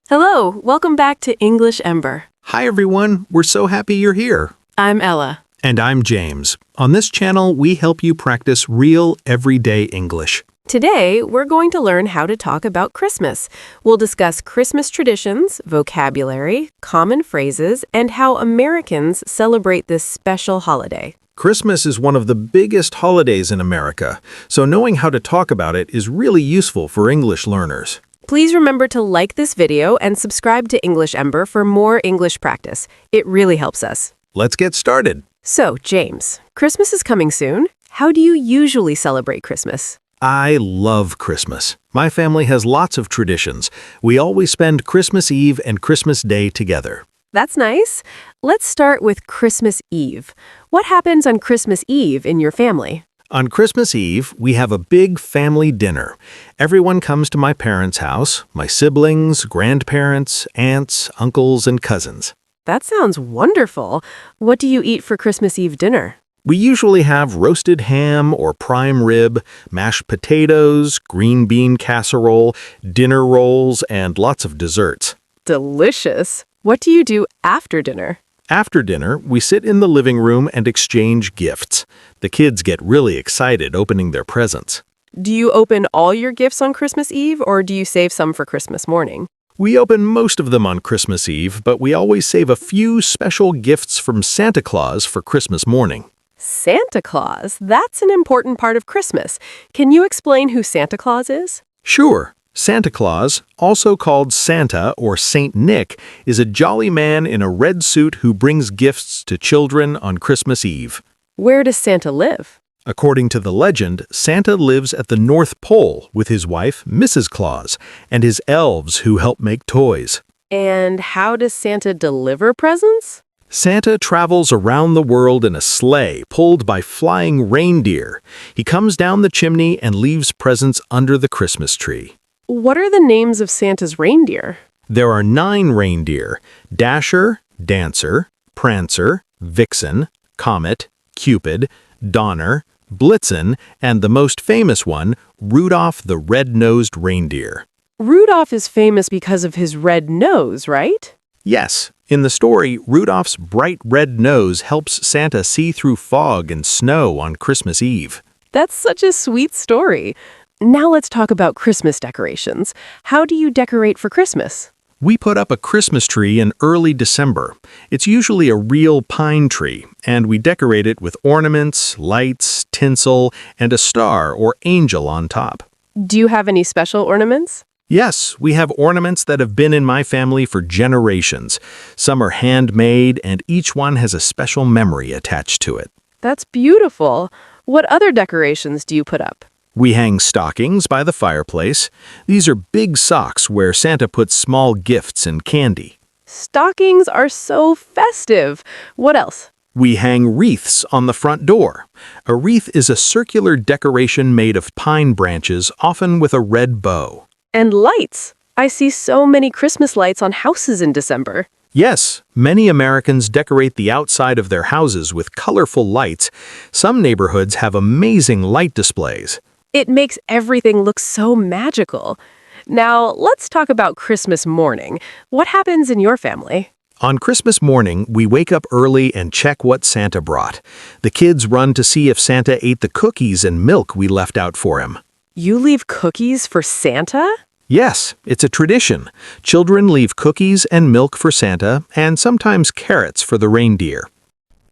Hello, welcome back to English Ember. Hi everyone, we're so happy you're here. I'm Ella. And I'm James. On this channel, we help you practice real, everyday English. Today, we're going to learn how to talk about Christmas. We'll discuss Christmas traditions, vocabulary, common phrases, and how Americans celebrate this special holiday. Christmas is one of the biggest holidays in America, so knowing how to talk about it is really useful for English learners. Please remember to like this video and subscribe to English Ember for more English practice. It really helps us. Let's get started. So, James, Christmas is coming soon. How do you usually celebrate Christmas? I love Christmas. My family has lots of traditions. We always spend Christmas Eve and Christmas Day together. That's nice. Let's start with Christmas Eve. What happens on Christmas Eve in your family? On Christmas Eve, we have a big family dinner. Everyone comes to my parents' house, my siblings, grandparents, aunts, uncles, and cousins. That sounds wonderful. What do you eat for Christmas Eve dinner? We usually have roasted ham or prime rib, mashed potatoes, green bean casserole, dinner rolls, and lots of desserts. Delicious. What do you do after dinner? After dinner, we sit in the living room and exchange gifts. The kids get really excited opening their presents. Do you open all your gifts on Christmas Eve, or do you save some for Christmas morning? We open most of them on Christmas Eve, but we always save a few special gifts from Santa Claus for Christmas morning. Santa Claus? That's an important part of Christmas. Can you explain who Santa Claus is? Sure. Santa Claus, also called Santa or Saint Nick, is a jolly man in a red suit who brings gifts to children on Christmas Eve. Where does Santa live? According to the legend, Santa lives at the North Pole with his wife, Mrs. Claus, and his elves who help make toys. And how does Santa deliver presents? Santa travels around the world in a sleigh pulled by flying reindeer. He comes down the chimney and leaves presents under the Christmas tree. What are the names of Santa's reindeer? There are 9 reindeer: Dasher, Dancer, Prancer, Vixen, Comet, Cupid, Donner, Blitzen, and the most famous one, Rudolph the Red-Nosed Reindeer. Rudolph is famous because of his red nose, right? Yes, in the story, Rudolph's bright red nose helps Santa see through fog and snow on Christmas Eve. That's such a sweet story. Now let's talk about Christmas decorations. How do you decorate for Christmas? We put up a Christmas tree in early December. It's usually a real pine tree, and we decorate it with ornaments, lights, tinsel, and a star or angel on top. Do you have any special ornaments? Yes, we have ornaments that have been in my family for generations. Some are handmade, and each one has a special memory attached to it. That's beautiful. What other decorations do you put up? We hang stockings by the fireplace. These are big socks where Santa puts small gifts and candy. Stockings are so festive. What else? We hang wreaths on the front door. A wreath is a circular decoration made of pine branches, often with a red bow. And lights. I see so many Christmas lights on houses in December. Yes, many Americans decorate the outside of their houses with colorful lights. Some neighborhoods have amazing light displays. It makes everything look so magical. Now, let's talk about Christmas morning. What happens in your family? On Christmas morning, we wake up early and check what Santa brought. The kids run to see if Santa ate the cookies and milk we left out for him. You leave cookies for Santa? Yes, it's a tradition. Children leave cookies and milk for Santa, and sometimes carrots for the reindeer.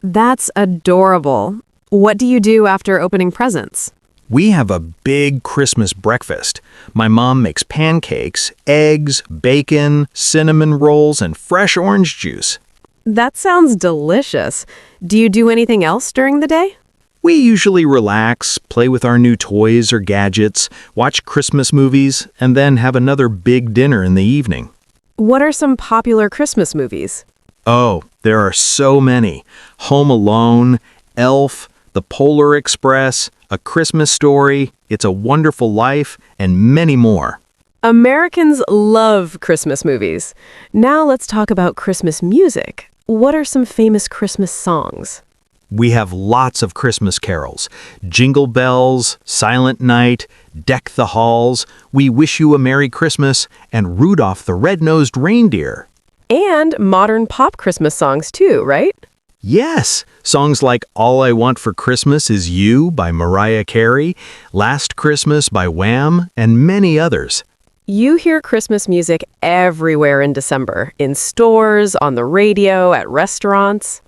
That's adorable. What do you do after opening presents? We have a big Christmas breakfast. My mom makes pancakes, eggs, bacon, cinnamon rolls, and fresh orange juice. That sounds delicious. Do you do anything else during the day? We usually relax, play with our new toys or gadgets, watch Christmas movies, and then have another big dinner in the evening. What are some popular Christmas movies? Oh, there are so many. Home Alone, Elf, The Polar Express, A Christmas Story, It's a Wonderful Life, and many more. Americans love Christmas movies. Now let's talk about Christmas music. What are some famous Christmas songs? We have lots of Christmas carols. Jingle Bells, Silent Night, Deck the Halls, We Wish You a Merry Christmas, and Rudolph the Red-Nosed Reindeer. And modern pop Christmas songs too, right? Yes, songs like All I Want for Christmas Is You by Mariah Carey, Last Christmas by Wham, and many others. You hear Christmas music everywhere in December, in stores, on the radio, at restaurants.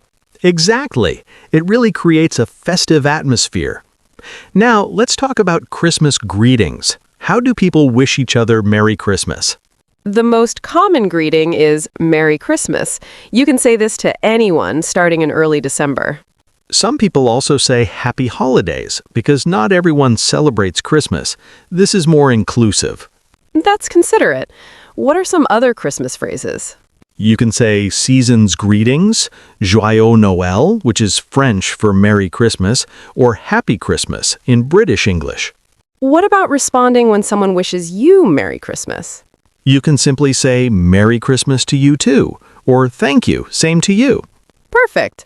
Exactly. It really creates a festive atmosphere. Now, let's talk about Christmas greetings. How do people wish each other Merry Christmas? The most common greeting is Merry Christmas. You can say this to anyone starting in early December. Some people also say Happy Holidays because not everyone celebrates Christmas. This is more inclusive. That's considerate. What are some other Christmas phrases? You can say Season's Greetings, Joyeux Noël, which is French for Merry Christmas, or Happy Christmas in British English. What about responding when someone wishes you Merry Christmas? You can simply say Merry Christmas to you too, or Thank you, same to you. Perfect.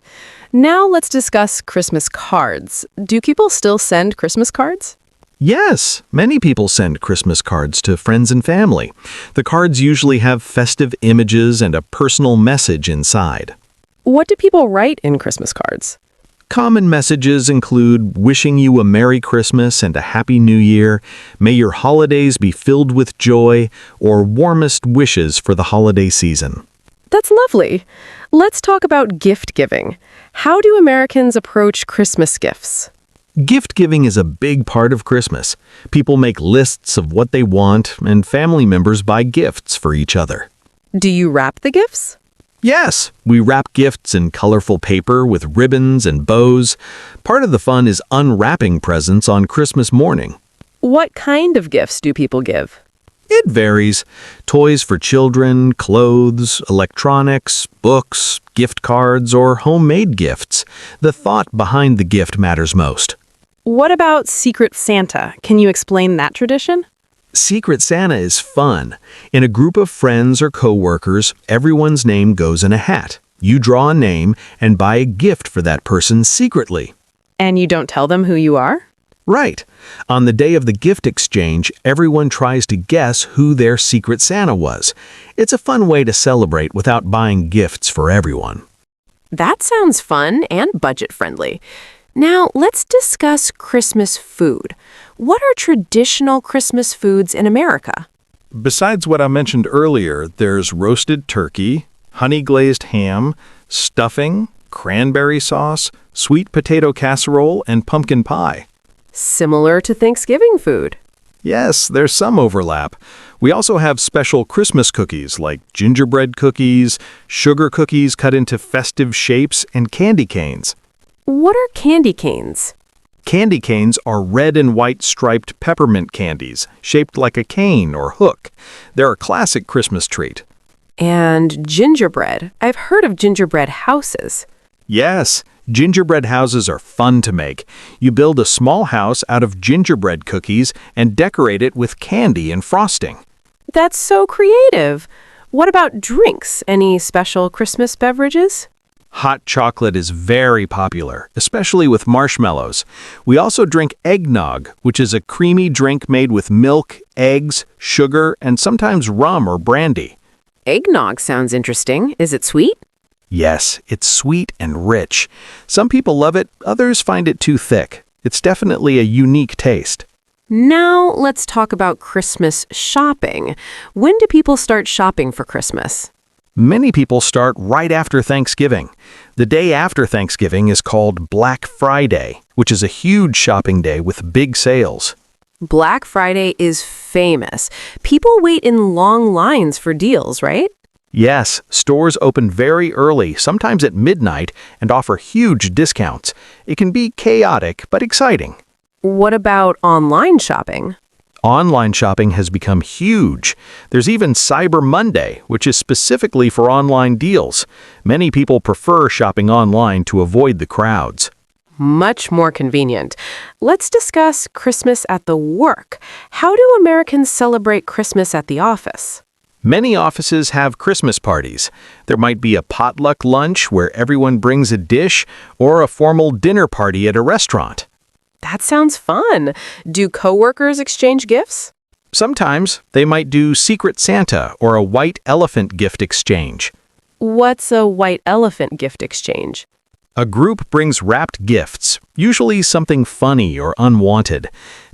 Now let's discuss Christmas cards. Do people still send Christmas cards? Yes, many people send Christmas cards to friends and family. The cards usually have festive images and a personal message inside. What do people write in Christmas cards? Common messages include wishing you a Merry Christmas and a Happy New Year, may your holidays be filled with joy, or warmest wishes for the holiday season. That's lovely. Let's talk about gift giving. How do Americans approach Christmas gifts? Gift giving is a big part of Christmas. People make lists of what they want, and family members buy gifts for each other. Do you wrap the gifts? Yes, we wrap gifts in colorful paper with ribbons and bows. Part of the fun is unwrapping presents on Christmas morning. What kind of gifts do people give? It varies. Toys for children, clothes, electronics, books, gift cards, or homemade gifts. The thought behind the gift matters most. What about Secret Santa? Can you explain that tradition? Secret Santa is fun. In a group of friends or coworkers, everyone's name goes in a hat. You draw a name and buy a gift for that person secretly. And you don't tell them who you are? Right. On the day of the gift exchange, everyone tries to guess who their Secret Santa was. It's a fun way to celebrate without buying gifts for everyone. That sounds fun and budget-friendly. Now, let's discuss Christmas food. What are traditional Christmas foods in America? Besides what I mentioned earlier, there's roasted turkey, honey-glazed ham, stuffing, cranberry sauce, sweet potato casserole, and pumpkin pie. Similar to Thanksgiving food. Yes, there's some overlap. We also have special Christmas cookies like gingerbread cookies, sugar cookies cut into festive shapes, and candy canes. What are candy canes? Candy canes are red and white striped peppermint candies, shaped like a cane or hook. They're a classic Christmas treat. And gingerbread. I've heard of gingerbread houses. Yes, gingerbread houses are fun to make. You build a small house out of gingerbread cookies and decorate it with candy and frosting. That's so creative. What about drinks? Any special Christmas beverages? Hot chocolate is very popular, especially with marshmallows. We also drink eggnog, which is a creamy drink made with milk, eggs, sugar, and sometimes rum or brandy. Eggnog sounds interesting. Is it sweet? Yes, it's sweet and rich. Some people love it, others find it too thick. It's definitely a unique taste. Now let's talk about Christmas shopping. When do people start shopping for Christmas? Many people start right after Thanksgiving. The day after Thanksgiving is called Black Friday, which is a huge shopping day with big sales. Black Friday is famous. People wait in long lines for deals, right? Yes, stores open very early, sometimes at midnight, and offer huge discounts. It can be chaotic, but exciting. What about online shopping? Online shopping has become huge. There's even Cyber Monday, which is specifically for online deals. Many people prefer shopping online to avoid the crowds. Much more convenient. Let's discuss Christmas at the work. How do Americans celebrate Christmas at the office? Many offices have Christmas parties. There might be a potluck lunch where everyone brings a dish or a formal dinner party at a restaurant. That sounds fun. Do coworkers exchange gifts? Sometimes they might do Secret Santa or a white elephant gift exchange. What's a white elephant gift exchange? A group brings wrapped gifts, usually something funny or unwanted.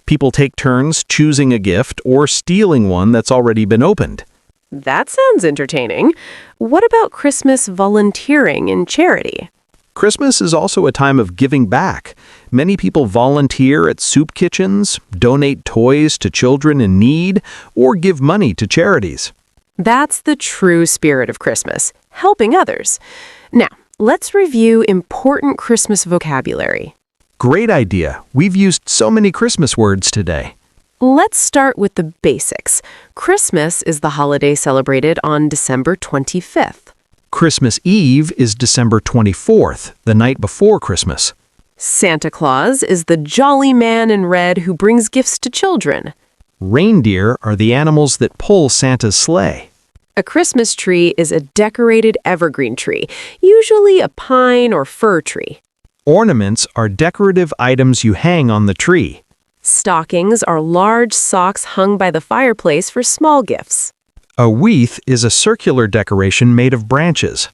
People take turns choosing a gift or stealing one that's already been opened. That sounds entertaining. What about Christmas volunteering and charity? Christmas is also a time of giving back. Many people volunteer at soup kitchens, donate toys to children in need, or give money to charities. That's the true spirit of Christmas, helping others. Now, let's review important Christmas vocabulary. Great idea. We've used so many Christmas words today. Let's start with the basics. Christmas is the holiday celebrated on December 25th. Christmas Eve is December 24th, the night before Christmas. Santa Claus is the jolly man in red who brings gifts to children. Reindeer are the animals that pull Santa's sleigh. A Christmas tree is a decorated evergreen tree, usually a pine or fir tree. Ornaments are decorative items you hang on the tree. Stockings are large socks hung by the fireplace for small gifts. A wreath is a circular decoration made of branches.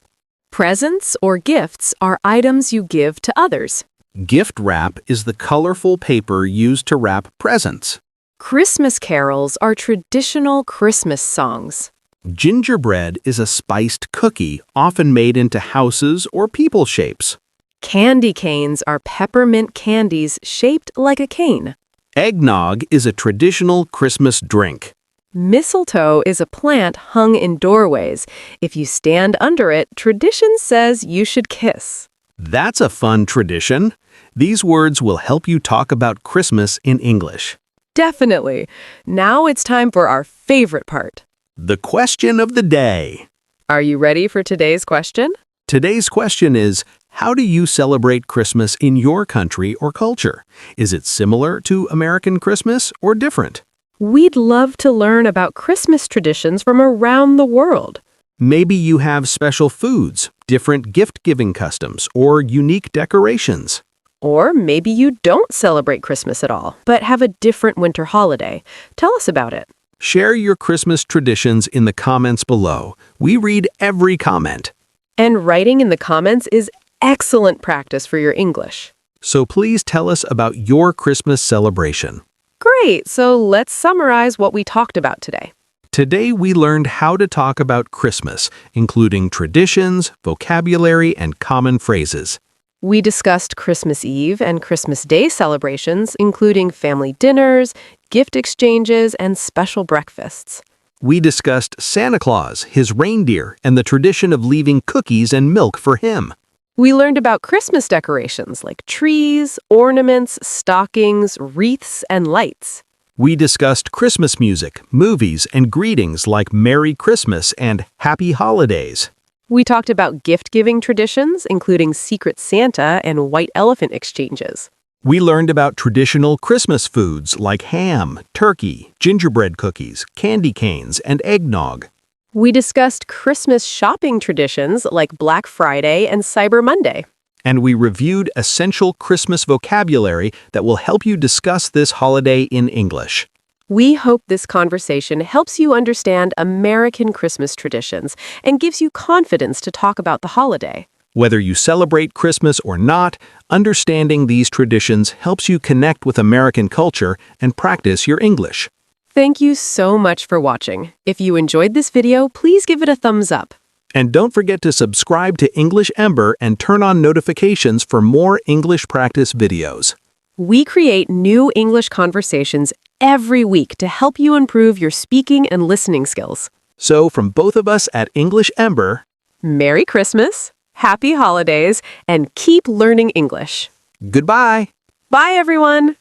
Presents or gifts are items you give to others. Gift wrap is the colorful paper used to wrap presents. Christmas carols are traditional Christmas songs. Gingerbread is a spiced cookie often made into houses or people shapes. Candy canes are peppermint candies shaped like a cane. Eggnog is a traditional Christmas drink. Mistletoe is a plant hung in doorways. If you stand under it, tradition says you should kiss. That's a fun tradition. These words will help you talk about Christmas in English. Definitely. Now it's time for our favorite part. The question of the day. Are you ready for today's question? Today's question is, how do you celebrate Christmas in your country or culture? Is it similar to American Christmas or different? We'd love to learn about Christmas traditions from around the world. Maybe you have special foods, different gift-giving customs, or unique decorations. Or maybe you don't celebrate Christmas at all, but have a different winter holiday. Tell us about it. Share your Christmas traditions in the comments below. We read every comment. And writing in the comments is excellent practice for your English. So please tell us about your Christmas celebration. Great, so let's summarize what we talked about today. Today we learned how to talk about Christmas, including traditions, vocabulary, and common phrases. We discussed Christmas Eve and Christmas Day celebrations, including family dinners, gift exchanges, and special breakfasts. We discussed Santa Claus, his reindeer, and the tradition of leaving cookies and milk for him. We learned about Christmas decorations like trees, ornaments, stockings, wreaths, and lights. We discussed Christmas music, movies, and greetings like Merry Christmas and Happy Holidays. We talked about gift-giving traditions, including Secret Santa and white elephant exchanges. We learned about traditional Christmas foods like ham, turkey, gingerbread cookies, candy canes, and eggnog. We discussed Christmas shopping traditions like Black Friday and Cyber Monday. And we reviewed essential Christmas vocabulary that will help you discuss this holiday in English. We hope this conversation helps you understand American Christmas traditions and gives you confidence to talk about the holiday. Whether you celebrate Christmas or not, understanding these traditions helps you connect with American culture and practice your English. Thank you so much for watching. If you enjoyed this video, please give it a thumbs up. And don't forget to subscribe to English Ember and turn on notifications for more English practice videos. We create new English conversations every week to help you improve your speaking and listening skills. So from both of us at English Ember, Merry Christmas, Happy Holidays, and keep learning English. goodbye. Bye, everyone!